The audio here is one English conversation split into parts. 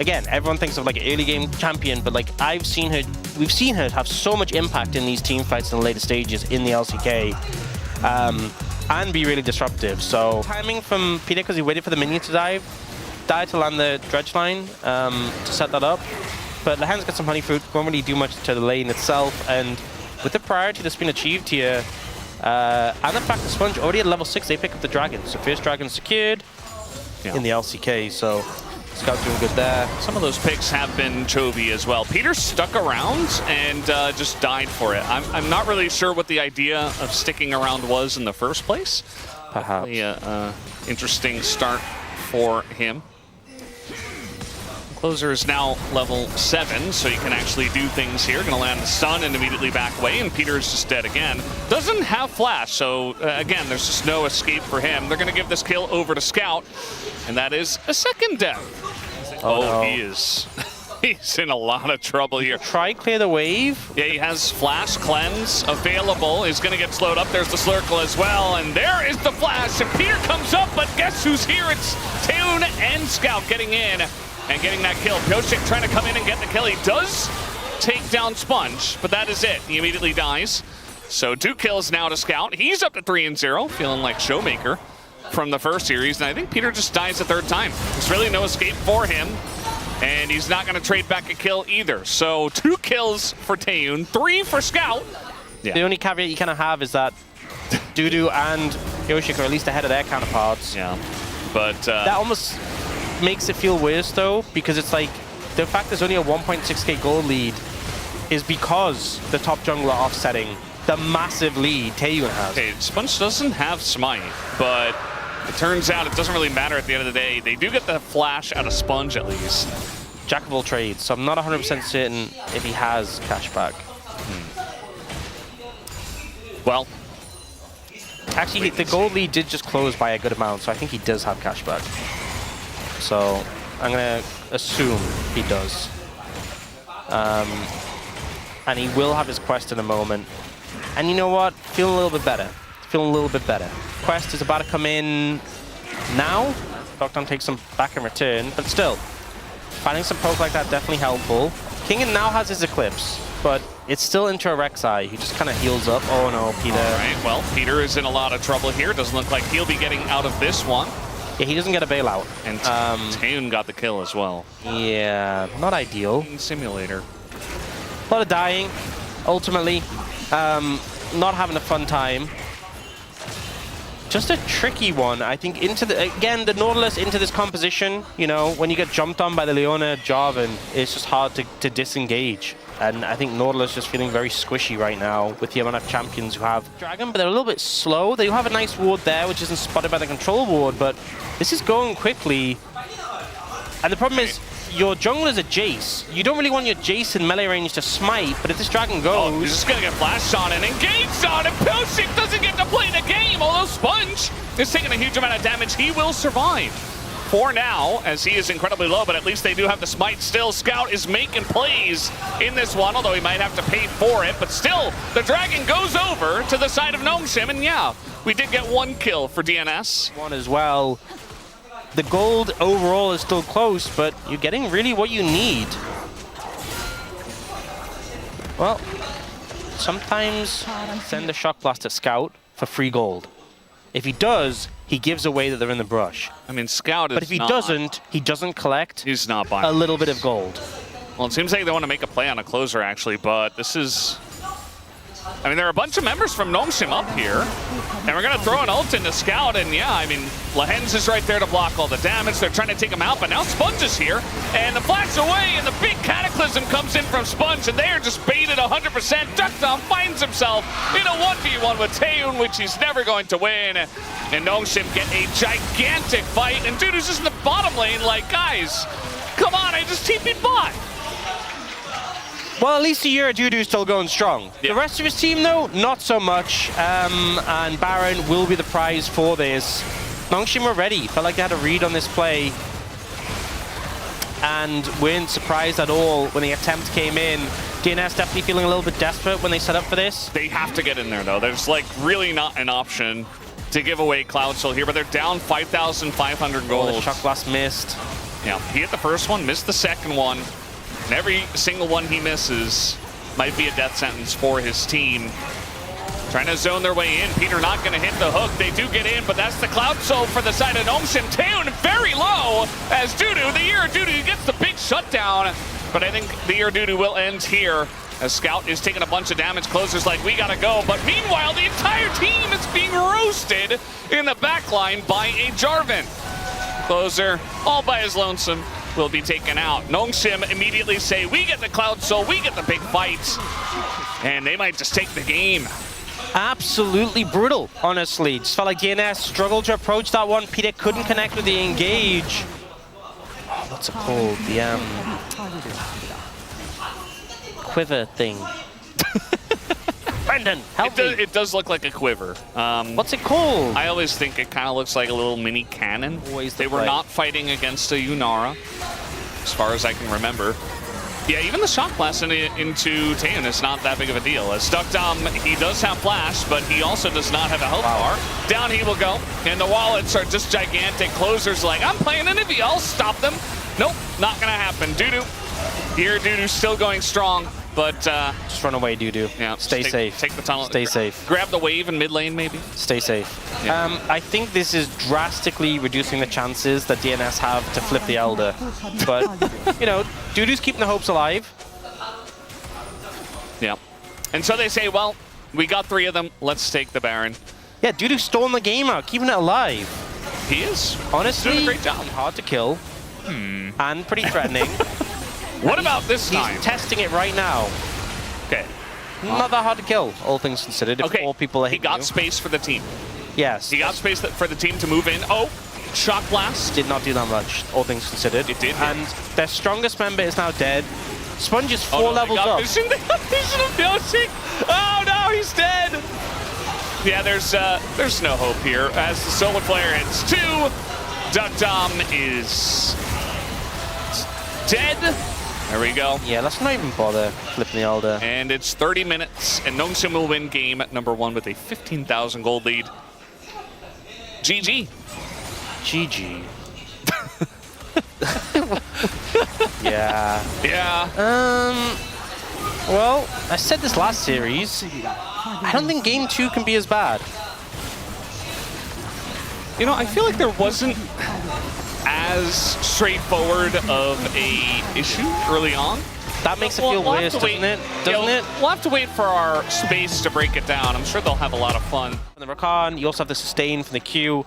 again, everyone thinks of like an early game champion, but like we've seen her have so much impact in these team fights in the later stages in the LCK, and be really disruptive. So timing from Peter, because he waited for the minion to die to land the dredge line to set that up. But Lehen's got some honey fruit, won't really do much to the lane itself, and with the priority that's been achieved here, and the fact that Sponge already at level 6, they pick up the dragon. So first dragon secured in the LCK, so Scout doing good there. Some of those picks have been Chovy as well. Peter stuck around and just died for it. I'm not really sure what the idea of sticking around was in the first place. Perhaps. Yeah, interesting start for him. Closer is now level 7, so you can actually do things here. Gonna land the stun and immediately back away, and Peter is just dead again. Doesn't have flash, so again, there's just no escape for him. They're gonna give this kill over to Scout, and that is a second death. Oh, no. He is. He's in a lot of trouble here. Try clear the wave. Yeah, he has flash cleanse available. He's gonna get slowed up. There's the circle as well, and there is the flash, and Peter comes up, but guess who's here? It's Taehoon and Scout getting in and getting that kill. Pyoshik trying to come in and get the kill. He does take down Sponge, but that is it. He immediately dies. So 2 kills now to Scout. He's up to 3-0, feeling like Showmaker from the first series, and I think Peter just dies a 3rd time. There's really no escape for him, and he's not going to trade back a kill either. So 2 kills for Taehoon, 3 for Scout. Yeah. The only caveat you kind of have is that Dudu and Pyoshik are at least ahead of their counterparts. Yeah, but that almost makes it feel worse though, because it's like the fact there's only a 1.6k gold lead is because the top jungler offsetting the massive lead Taehoon has. Okay, Sponge doesn't have Smite, but it turns out it doesn't really matter at the end of the day. They do get the flash out of Sponge at least. Jack of all trades, so I'm not 100% certain if he has cashback. Well, actually, the gold lead did just close by a good amount, so I think he does have cashback. So I'm going to assume he does. And he will have his quest in a moment. And you know what? Feeling a little bit better. Feeling a little bit better. Quest is about to come in now. Doctor takes some back in return, but still, finding some poke like that definitely helpful. Kingen now has his Eclipse, but it's still into a Rek'Sai, who just kind of heals up. Oh no, Peter. All right, well, Peter is in a lot of trouble here. Doesn't look like he'll be getting out of this one. Yeah, he doesn't get a bailout. And Taehoon got the kill as well. Yeah, not ideal. Simulator. A lot of dying, ultimately. Not having a fun time. Just a tricky one, I think, again, the Nautilus into this composition, you know, when you get jumped on by the Leona Jarvan, it's just hard to disengage. And I think Nautilus just feeling very squishy right now with the amount of champions who have Dragon, but they're a little bit slow. They do have a nice ward there, which isn't spotted by the control ward, but this is going quickly. And the problem is, your jungler's a Jace. You don't really want your Jace in melee range to smite, but if this dragon goes... Oh, he's just gonna get flashed on and engaged on, and Pyoshik doesn't get to play the game, although Sponge is taking a huge amount of damage. He will survive for now, as he is incredibly low, but at least they do have the smite still. Scout is making plays in this one, although he might have to pay for it, but still, the dragon goes over to the side of Gnomeshim, and yeah, we did get 1 kill for DNS. One as well. The gold overall is still close, but you're getting really what you need. Well, sometimes send a Shock Blast at Scout for free gold. If he does, he gives away that they're in the brush. I mean, Scout is But if he doesn't, he doesn't collect he's not buying a little bit of gold. Well, it seems like they want to make a play on a closer, actually, but this is... I mean, there are a bunch of members from Gnomeshim up here, and we're going to throw an ult into Scout, and yeah, I mean, Lehen's is right there to block all the damage. They're trying to take him out, but now Sponge is here, and the flash away, and the big Cataclysm comes in from Sponge, and they are just baited 100%. Duckdown finds himself in a 1v1 with Taehoon, which he's never going to win, and Gnomeshim get a gigantic fight, and Dudu's just in the bottom lane like, guys, come on, I just TP'd bot. Well, at least the Dudu's still going strong. Yeah. The rest of his team, though, not so much. And Baron will be the prize for this. Gnomeshim were ready. Felt like they had a read on this play. And weren't surprised at all when the attempt came in. DNS definitely feeling a little bit desperate when they set up for this. They have to get in there, though. There's, like, really not an option to give away Cloud Soul here, but they're down 5,500 gold. The Shock Blast missed. Yeah, he hit the first one, missed the second one, and every single one he misses might be a death sentence for his team. Trying to zone their way in. Peter not going to hit the hook. They do get in, but that's the Cloud Soul for the side of Nongshim. Taeun very low as Dudu, the Ear Dudu, gets the big shutdown. But I think the Ear Dudu will end here as Scout is taking a bunch of damage. Closer's like, we got to go. But meanwhile, the entire team is being roasted in the backline by a Jarvan. Closer, all by his lonesome, will be taken out. Nongshim immediately say, we get the Cloud Soul, we get the big fight. And they might just take the game. Absolutely brutal, honestly. Just felt like DNS struggled to approach that one. Peter couldn't connect with the engage. Oh, what's it called? The quiver thing. Brendan, help me. It does look like a quiver. What's it called? I always think it kind of looks like a little mini cannon. They were not fighting against a Yunara, as far as I can remember. Yeah, even the shock blast into Taeun is not that big of a deal. As Duckdom, he does have flash, but he also does not have a health bar. Down he will go, and the wallets are just gigantic. Closer's like, I'm playing an Ivy, I'll stop them. Nope, not gonna happen. Dudu, here Dudu's still going strong, but just run away, Dudu. Yeah, stay safe. Take the tunnel. Stay safe. Grab the wave in mid lane, maybe. Stay safe. Yeah. I think this is drastically reducing the chances that DNS have to flip the Elder. But, you know, Dudu's keeping the hopes alive. Yeah. And so they say, well, we got 3 of them. Let's take the Baron. Yeah, Dudu's stolen the game out, keeping it alive. He is. Honestly, doing a great job. Hard to kill. And pretty threatening. What about this time? He's testing it right now. Okay. Not that hard to kill, all things considered. If 4 people are he hitting got you. space for the team. Yes. He got space for the team to move in. Oh, shock blast. Did not do that much, all things considered. It did. And their strongest member is now dead. Sponge is 4 no, levels up. Vision. They got vision of Yoshi. Oh no, he's dead. Yeah, there's no hope here as the solar flare hits 2. Duckdom is dead. There we go. Yeah, let's not even bother flipping the Elder. And it's 30 minutes, and Nongshim will win game number 1 with a 15,000 gold lead. GG. GG. Yeah. Yeah. Well, I said this last series. I don't think game 2 can be as bad. You know, I feel like there wasn't as straightforward of a issue early on. That makes it feel worse, doesn't it? Doesn't it? We'll have to wait for our space to break it down. I'm sure they'll have a lot of fun. And the Rakan, you also have the sustain from the Q.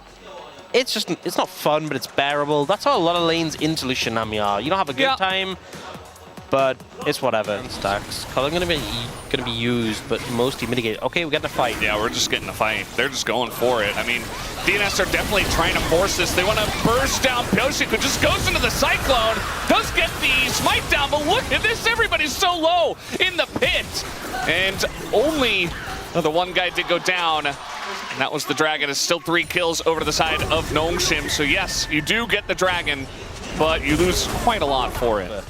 It's not fun, but it's bearable. That's how a lot of lanes into Lucianami are. You don't have a good time, but it's whatever. Stacks. Color gonna be used, but mostly mitigated. Okay, we got the fight. Yeah, we're just getting a fight. They're just going for it. I mean, DNS are definitely trying to force this. They want to burst down Pyoshik, who just goes into the Cyclone. Does get the smite down, but look at this. Everybody's so low in the pit. And only the one guy did go down. And that was the Dragon. It's still 3 kills over to the side of Nongshim. So yes, you do get the Dragon, but you lose quite a lot for it.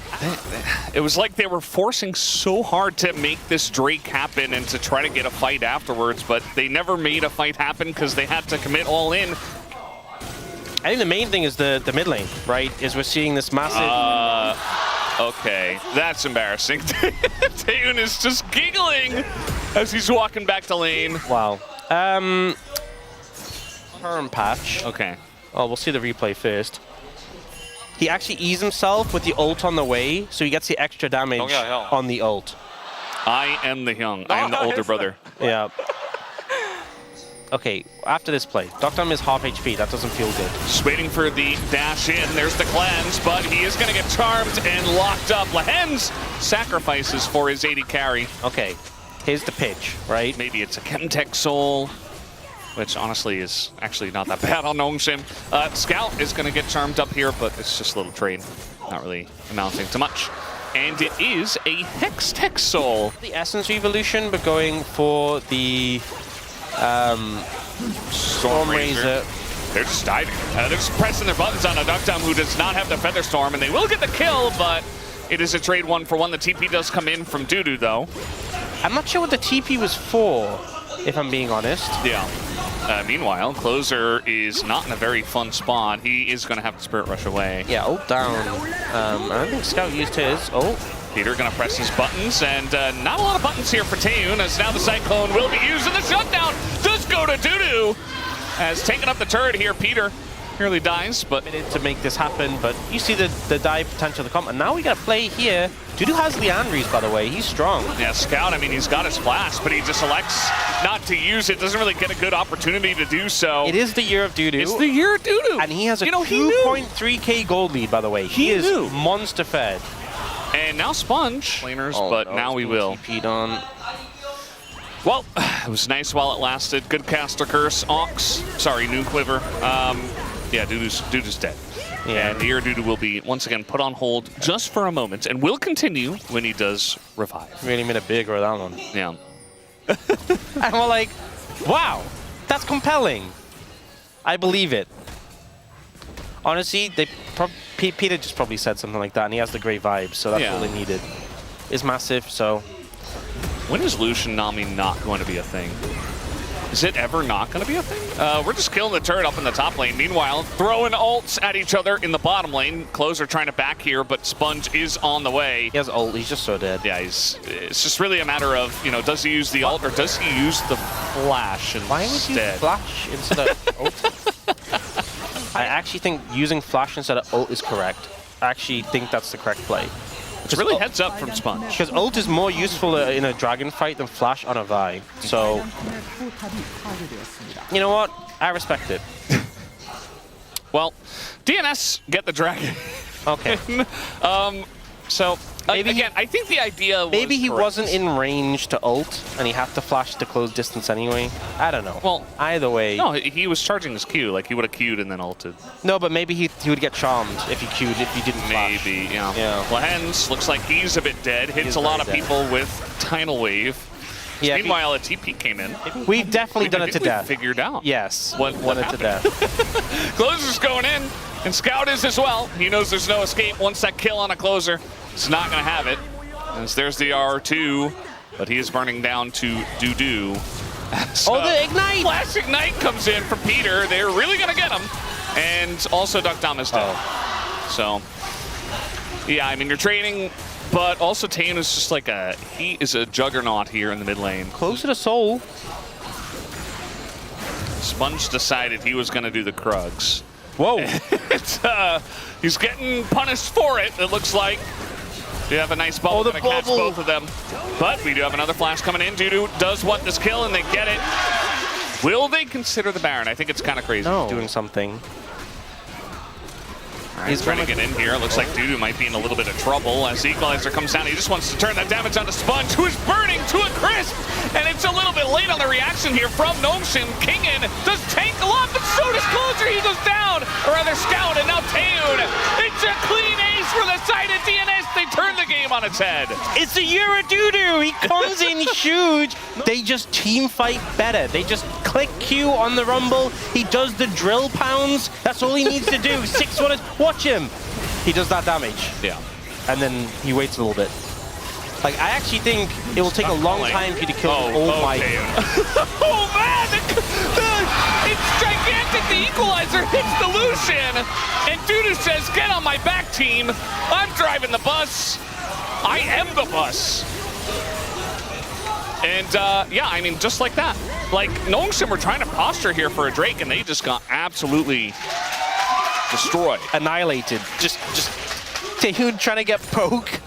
It was like they were forcing so hard to make this Drake happen and to try to get a fight afterwards, but they never made a fight happen because they had to commit all in. I think the main thing is the mid lane, right? Is we're seeing this massive... Okay, that's embarrassing. Taeun is just giggling as he's walking back to lane. Wow. Turn patch. Okay. Oh, we'll see the replay first. He actually eased himself with the ult on the way, so he gets the extra damage on the ult. I am the young. I am the older brother. Yeah. Okay, after this play, Duckdom is half HP. That doesn't feel good. Just waiting for the dash in. There's the cleanse, but he is going to get charmed and locked up. Lahen's sacrifices for his 80 carry. Okay, here's the pitch, right? Maybe it's a Chemtech Soul, which honestly is actually not that bad on Nongshim. Scout is going to get charmed up here, but it's just a little trade. Not really amounting to much. And it is a Hextech Soul. The Essence Revolution, but going for the Storm Razor. They're just diving. They're just pressing their buttons on a Duckdom who does not have the Feather Storm, and they will get the kill, but it is a trade 1-for-1. The TP does come in from Dudu, though. I'm not sure what the TP was for, if I'm being honest. Yeah. Meanwhile, Closer is not in a very fun spot. He is going to have to Spirit Rush away. Yeah, ult down. I don't think Scout used his ult. Peter going to press his buttons, and not a lot of buttons here for Taehoon, as now the Cyclone will be used, and the shutdown does go to Dudu. As taking up the turret here, Peter nearly dies, but... To make this happen, but you see the dive potential of the comp, and now we got to play here. Dudu has Leandries, by the way. He's strong. Yeah, Scout, I mean, he's got his flash, but he just elects not to use it. Doesn't really get a good opportunity to do so. It is the year of Dudu. It's the year of Dudu. And he has a 2.3k gold lead, by the way. He is monster fed. And now Sponge, laners, but no, now we will. TP'd on. Well, it was nice while it lasted. Good caster curse. Ox, sorry, Noon Quiver. Yeah, Dudu's dead. Yeah. And the year Dudu will be once again put on hold just for a moment, and will continue when he does revive. Really made a big or that one. Yeah. And we're like, wow, that's compelling. I believe it. Honestly, Peter just probably said something like that, and he has the great vibes, so that's all they needed. It's massive, so... When is Lucian Nami not going to be a thing? Is it ever not going to be a thing? We're just killing the turret up in the top lane. Meanwhile, throwing ults at each other in the bottom lane. Closer trying to back here, but Sponge is on the way. He has ult. He's just so dead. Yeah, it's just really a matter of, you know, does he use the ult or does he use the flash instead? Why would you flash instead of ult? I actually think using flash instead of ult is correct. I actually think that's the correct play. It's really heads up from Sponge. Because ult is more useful in a dragon fight than flash on a Vi. So, you know what? I respect it. Well, DNS get the dragon. Okay. So, maybe again, I think the idea was maybe he correct. wasn't in range to ult, and he had to flash to close distance anyway. I don't know. Well, either way. No, he was charging his Q. Like, he would have Q'd and then ulted. No, but maybe he would get charmed if he Q'd, if he didn't flash. Maybe, yeah. Well, hence, looks like he's a bit dead. Hits a lot of people with Tidal Wave. Yeah, meanwhile, a TP came in. We've definitely done it to death. Figured out. Yes. What it to death. Closer's going in, and Scout is as well. He knows there's no escape once that kill on a Closer. He's not going to have it. As there's the R2, but he is burning down to Dudu. So, the Ignite! Flash Ignite comes in from Peter. They're really going to get him. And also Duck Dom is dead. So, yeah, I mean, you're trading, but also Taehoon is just like he is a juggernaut here in the mid lane. Closer to Soul. Sponge decided he was going to do the Krugs. Whoa. He's getting punished for it, it looks like. We have a nice bubble to catch both of them. But we do have another flash coming in. Dudu does want this kill, and they get it. Will they consider the Baron? I think it's kind of crazy. No. Doing something. He's trying to get in here. Looks like Dudu might be in a little bit of trouble as the Equalizer comes down. He just wants to turn that damage onto Sponge, who is burning to a crisp. And it's a little bit late on the reaction here from Nongshin. Kingen does tank a lot, but so does Closer. He goes down, or rather Scout, and now Taehoon. It's a clean ace for the side of DNS. They turn the game on its head. It's the year of Dudu. He comes in huge. They just team fight better. They just click Q on the Rumble. He does the drill pounds. That's all he needs to do. 6 waters. Watch him. He does that damage. Yeah. And then he waits a little bit. Like, I actually think it will take a long time for you to kill my... Oh, man! It's gigantic. The Equalizer hits the Lucian. And Dudu says, get on my back, team. I'm driving the bus. I am the bus. And, yeah, I mean, just like that. Like, Nongshin were trying to posture here for a Drake, and they just got absolutely destroyed. Annihilated. Just Taehoon trying to get poke.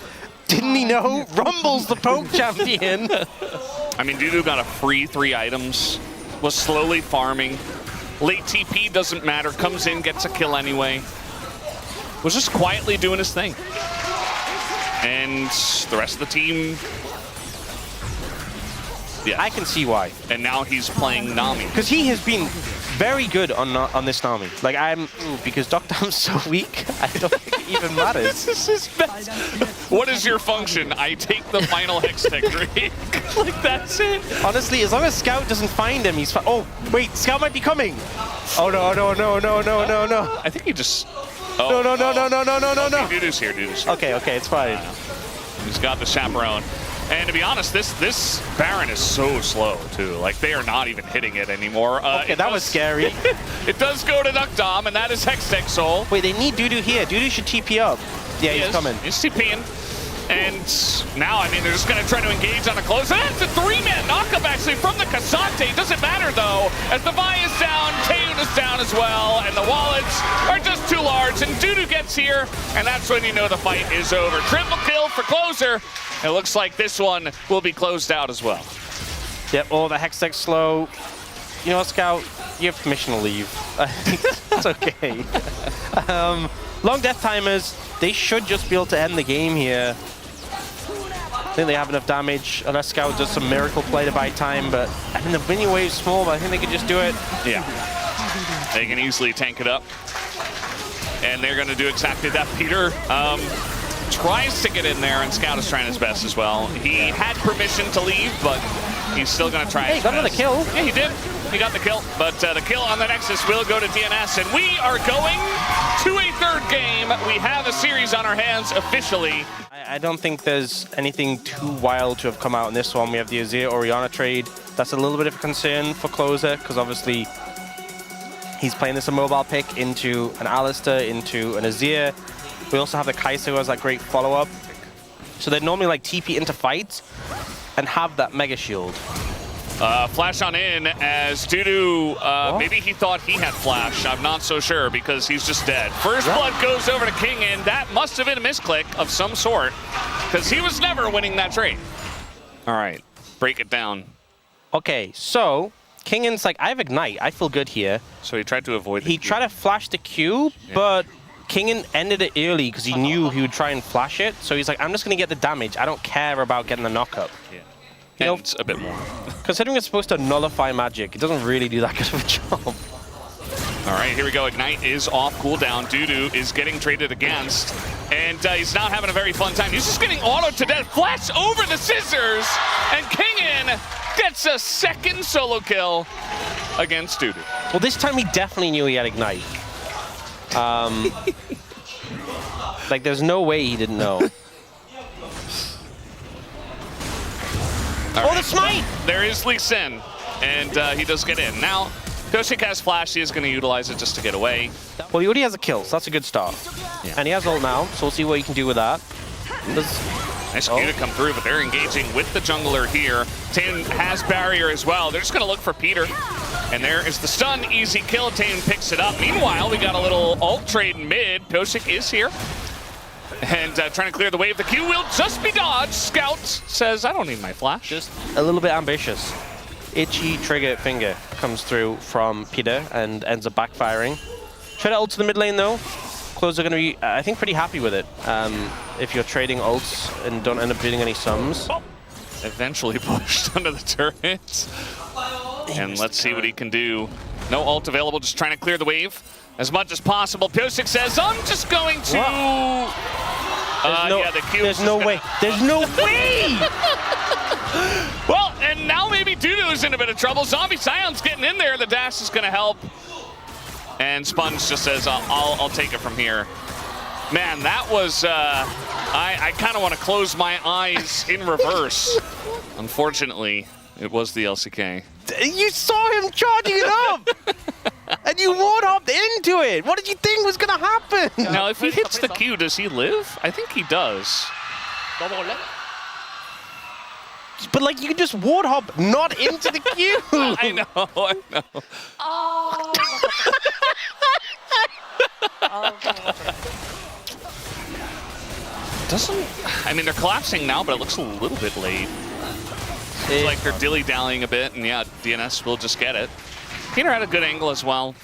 Didn't he know? Rumble's the poke champion. I mean, Dudu got a free 3 items, was slowly farming. Late TP doesn't matter, comes in, gets a kill anyway. Was just quietly doing his thing. And the rest of the team... Yeah. I can see why. And now he's playing Nami. Because he has been very good on this Nami. Like, because Doctor's so weak, I don't think it even matters. This is best. What is your function? I take the final Hextech Drake. Like, that's it. Honestly, as long as Scout doesn't find him, he's fine. Oh, wait, Scout might be coming. Oh, no. I think he just... Oh, no. Okay, Dudu's here, Okay, it's fine. He's got the chaperone. And to be honest, this Baron is so slow too. Like they are not even hitting it anymore. Okay, that was scary. It does go to Duckdom, and that is Hextech Soul. Wait, they need Dudu here. Dudu should TP up. Yeah, he's coming. He's TPing. And now, I mean, they're just going to try to engage on a close. And that's a 3-man knockup, actually, from the Cassante. Doesn't matter, though, as the Vi is down, Taeun is down as well, and the wallets are just too large. And Dudu gets here, and that's when you know the fight is over. Triple kill for Closer. It looks like this one will be closed out as well. Yep, the Hextech slow. You know what, Scout? You have permission to leave. It's okay. Long death timers. They should just be able to end the game here. I think they have enough damage, unless Scout does some miracle play to buy time, but I mean, the minion wave's small, but I think they could just do it. Yeah. They can easily tank it up. And they're going to do exactly that. Peter tries to get in there, and Scout is trying his best as well. He had permission to leave, but he's still going to try his best. He got another kill. Yeah, he did. He got the kill, but the kill on the Nexus will go to DNS, and we are going to a third game. We have a series on our hands officially. I don't think there's anything too wild to have come out in this one. We have the Azir Orianna trade. That's a little bit of a concern for Closer, because obviously he's playing this a mobile pick into an Alistar, into an Azir. We also have the Kai'Sa, who has that great follow-up. So they'd normally like TP into fights and have that Mega Shield. Flash on in as Dudu, maybe he thought he had Flash. I'm not so sure because he's just dead. First blood goes over to King, and that must have been a misclick of some sort because he was never winning that trade. All right, break it down. Okay, so Kingan's like, I have Ignite. I feel good here. So he tried to avoid the He tried to flash the Q, but Kingan ended it early because he knew he would try and flash it. So he's like, I'm just going to get the damage. I don't care about getting the knockup. Yeah. You know, a bit more. Considering it's supposed to nullify magic, it doesn't really do that good of a job. All right, here we go. Ignite is off cooldown. Dudu is getting traded against, and he's not having a very fun time. He's just getting autoed to death. Flash over the scissors, and Kingan gets a second solo kill against Dudu. Well, this time he definitely knew he had Ignite. Like, there's no way he didn't know. The smite! There is Lee Sin, and he does get in. Now, Koshik has Flash. He is going to utilize it just to get away. Well, he already has a kill, so that's a good start. Yeah. And he has ult now, so we'll see what he can do with that. Nice Q to come through, but they're engaging with the jungler here. Taeun has barrier as well. They're just going to look for Peter. And there is the stun. Easy kill. Taeun picks it up. Meanwhile, we got a little ult trade mid. Koshik is here. And trying to clear the wave. The Q will just be dodged. Scout says, I don't need my flash. Just a little bit ambitious. Itchy trigger finger comes through from Peter and ends up backfiring. Try to ult to the mid lane though. Closer are going to be, I think, pretty happy with it. If you're trading ults and don't end up doing any sums. Oh. Eventually pushed under the turret. And let's see what he can do. No ult available, just trying to clear the wave as much as possible. Pyosik says, I'm just going to... yeah, the Q there's no way. There's no way! Well, and now maybe Dudu is in a bit of trouble. Zombie Scion's getting in there. The dash is going to help. And Sponge just says, I'll take it from here. Man, that was... I kind of want to close my eyes in reverse. Unfortunately, it was the LCK. You saw him charging it up! And you ward-hopped into it! What did you think was gonna happen? Now, if he hits the Q, does he live? I think he does. But like, you can just ward-hop not into the Q! I know. Oh. I mean, they're collapsing now, but it looks a little bit late. It's like they're dilly-dallying a bit, and yeah, DNS will just get it. Peter had a good angle as well.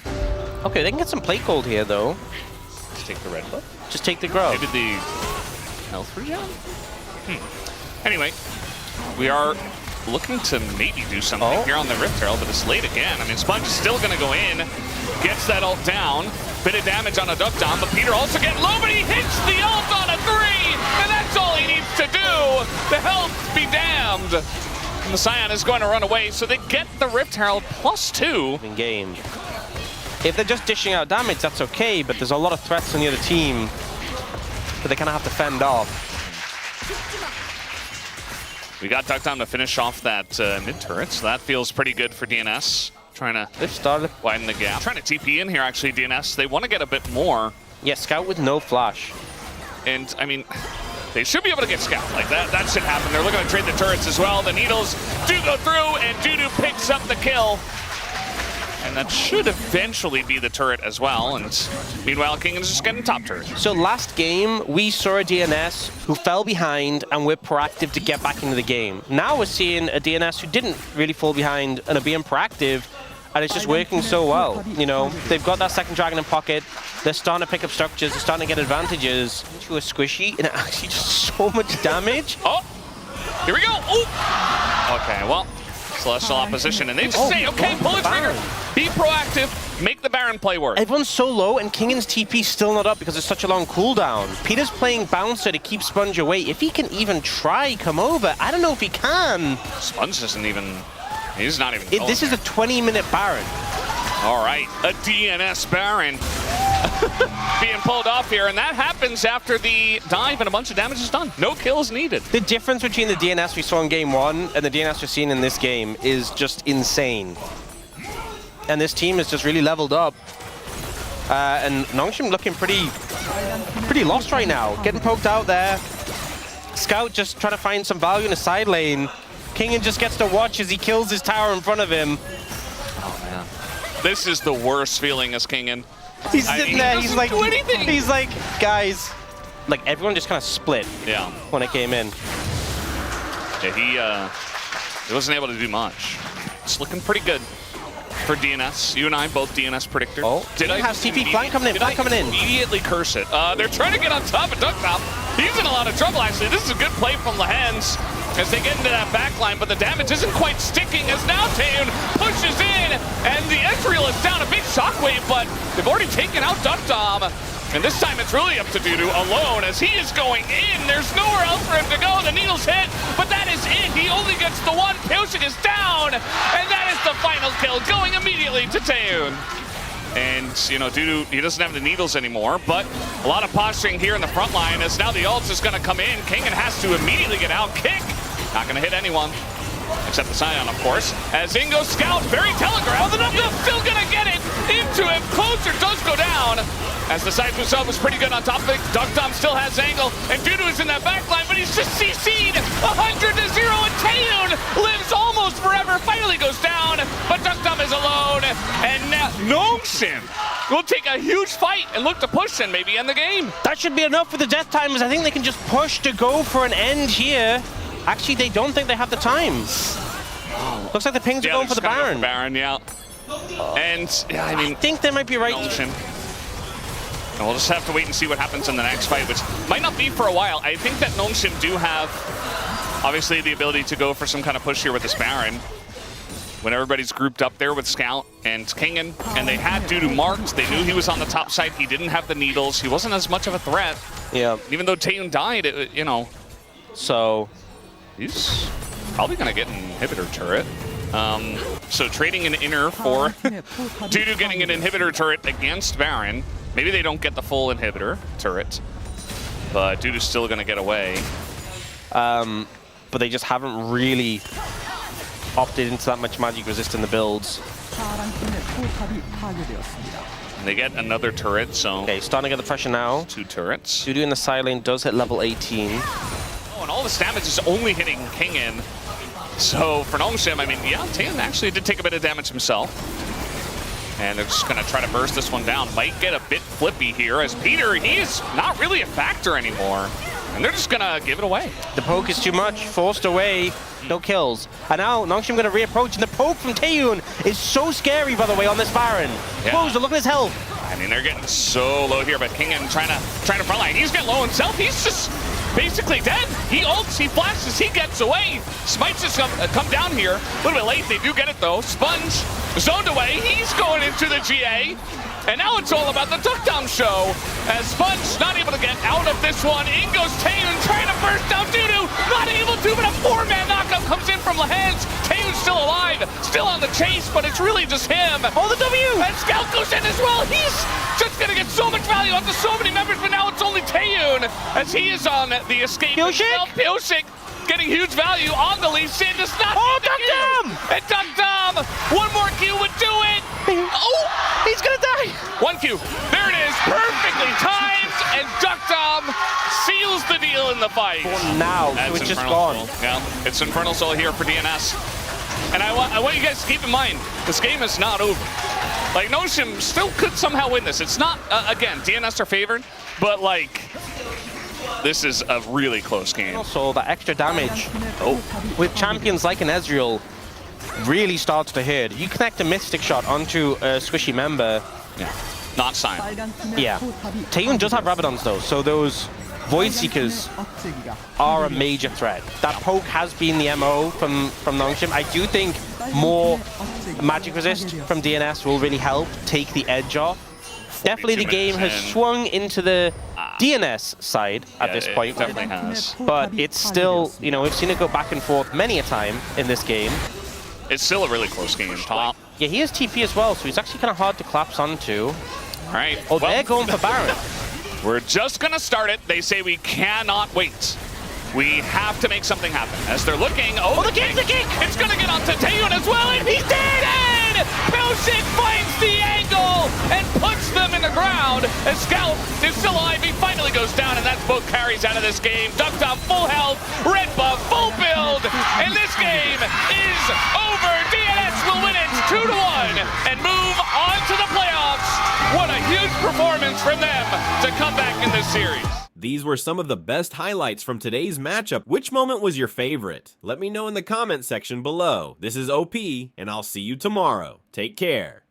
Okay, they can get some plate gold here, though. Just take the red buff? Just take the grub. Maybe the health regen? Anyway, we are looking to maybe do something here on the Rift Herald, but it's late again. I mean, Sponge is still going to go in, gets that ult down, bit of damage on a duck down, but Peter also getting low, but he hits the ult on a 3, and that's all he needs to do. The health be damned. And the Scion is going to run away, so they get the Rift Herald +2. In game. If they're just dishing out damage, that's okay, but there's a lot of threats on the other team that they kind of have to fend off. We got Duckdown to finish off that mid turret, so that feels pretty good for DNS. Trying to widen the gap. Trying to TP in here, actually, DNS. They want to get a bit more. Yeah, Scout with no flash. And, I mean, they should be able to get Scout. Like, that should happen. They're looking to trade the turrets as well. The Needles do go through, and Dudu picks up the kill. And that should eventually be the turret as well. And meanwhile, King is just getting top turret. So last game, we saw a DNS who fell behind and we're proactive to get back into the game. Now we're seeing a DNS who didn't really fall behind and are being proactive, and it's just working so well. You know, they've got that second dragon in pocket. They're starting to pick up structures. They're starting to get advantages. To a squishy, and it actually does so much damage. Oh, here we go. Ooh. Okay, well. Celestial opposition, and they just say, okay, pull the trigger, be proactive, make the Baron play work. Everyone's so low, and Kingan's TP's still not up because it's such a long cooldown. Peter's playing Bouncer to keep Sponge away. If he can even try come over, I don't know if he can. Sponge isn't even, he's not even This is a 20-minute Baron. All right, a DNS Baron being pulled off here, and that happens after the dive and a bunch of damage is done. No kills needed. The difference between the DNS we saw in game 1 and the DNS we're seeing in this game is just insane. And this team is just really leveled up. And Nongshim looking pretty lost right now. Getting poked out there. Scout just trying to find some value in the side lane. Kingan just gets to watch as he kills his tower in front of him. Oh, man. This is the worst feeling as Kingan. He's sitting there, he's like, guys, like everyone just kind of split when it came in. Yeah, he wasn't able to do much. It's looking pretty good for DNS. You and I both DNS predictors. Oh, did I have TP flank coming in? Immediately curse it. They're trying to get on top of Duckdown. He's in a lot of trouble, actually. This is a good play from Lehens as they get into that backline, but the damage isn't quite sticking as now Taeun pushes in, and the Ezreal is down. A big shockwave, but they've already taken out Duckdom. And this time it's really up to Dudu alone as he is going in. There's nowhere else for him to go. The Needle's hit, but that is it. He only gets the one. Pyosik is down, and that is the final kill, going immediately to Taeun. And, you know, Dudu, he doesn't have the Needles anymore, but a lot of posturing here in the front line as now the ult is going to come in. Kingan has to immediately get out. Kick, not going to hit anyone, except the Scion, of course. As Ingo scouts, very telegraphed. The Duckdom's still going to get it into him. Closer does go down. As the Cypher sub was pretty good on top of it. Duckdom still has angle, and Dudu is in that backline, but he's just CC'd 100-0, and Taeun lives almost forever. Finally goes down, but Duckdom is alone, and now Nongshim will take a huge fight and look to push and maybe end the game. That should be enough for the Death Timers. I think they can just push to go for an end here. Actually, they don't think they have the time. Looks like the pings are going for the Baron. Baron, yeah. And yeah, I mean, I think they might be right. Nongshim. And we'll just have to wait and see what happens in the next fight, which might not be for a while. I think that Nongshim do have, obviously, the ability to go for some kind of push here with this Baron. When everybody's grouped up there with Scout and Kingan, and they had Dudu marked, they knew he was on the top side. He didn't have the Needles. He wasn't as much of a threat. Yeah. Even though Taeun died, you know. So he's probably going to get an inhibitor turret. So trading an inner for Dudu getting an inhibitor turret against Baron. Maybe they don't get the full inhibitor turret, but Dudu's still going to get away. But they just haven't really opted into that much magic resist in the builds. And they get another turret, so... Okay, starting to get the pressure now. 2 turrets. Dudu in the side lane does hit level 18. Oh, and all this damage is only hitting Kingan. So for Nongshim, I mean, yeah, Taeun actually did take a bit of damage himself. And they're just going to try to burst this one down. Might get a bit flippy here as Peter, he is not really a factor anymore. And they're just going to give it away. The poke is too much, forced away, no kills. And now Nongshim going to reapproach, and the poke from Taeun is so scary, by the way, on this Baron. Yeah. Closer, look at his health. I mean, they're getting so low here, but Kingan trying to frontline. He's getting low himself. He's just basically dead. He ults, he flashes, he gets away. Smites just come down here. A little bit late, they do get it though. Sponge zoned away, he's going into the GA. And now it's all about the Duckdown show. As Sponge not able to get out of this one. In goes Taeun trying to burst down Dudu. Not able to, but a 4-man knockup comes in from Lehens. Taeun's still alive, still on the chase, but it's really just him. Oh, the W! And Scout goes in as well. He's just gonna get so much value after so many members, but now it's only Taeun as he is on the escape. Pyosik? Pyosik getting huge value on the lead. Sin does not. Oh, Duck Dom! And Duck Dom! One more Q would do it! Oh, he's gonna die! One Q. There it is, perfectly timed, and Duck Dom seals the deal in the fight. Now, That's so it's just Infernal gone. Soul. Yeah, it's Infernal Soul here for DNS. And I want you guys to keep in mind, this game is not over. Like, Notion still could somehow win this. It's not, again, DNS are favored, but like, this is a really close game. Also, that extra damage with champions like an Ezreal really starts to hurt. You connect a Mystic Shot onto a squishy member. Yeah, not Sign. Yeah. Taeyun does have Rabadons though, so those Void Seekers are a major threat. That poke has been the MO from Nongshim. I do think more magic resist from DNS will really help take the edge off. Definitely the game has swung into the DNS side at this point. Definitely has. But it's still, you know, we've seen it go back and forth many a time in this game. It's still a really close game. Top. Yeah, he has TP as well, so he's actually kind of hard to collapse onto. All right. Oh, well, they're going for Baron. We're just going to start it. They say we cannot wait. We have to make something happen. As they're looking, the kick! It's going to get onto Taeyun as well, and he's dead! Pilsik finds the angle and puts them in the ground. As Scout is still alive, he finally goes down, and that's both carries out of this game. Duck Dom full health, red buff, full build, and this game is over. DNS will win it 2-1 and move on to the playoffs. What a huge performance from them to come back in this series. These were some of the best highlights from today's matchup. Which moment was your favorite? Let me know in the comment section below. This is OP, and I'll see you tomorrow. Take care.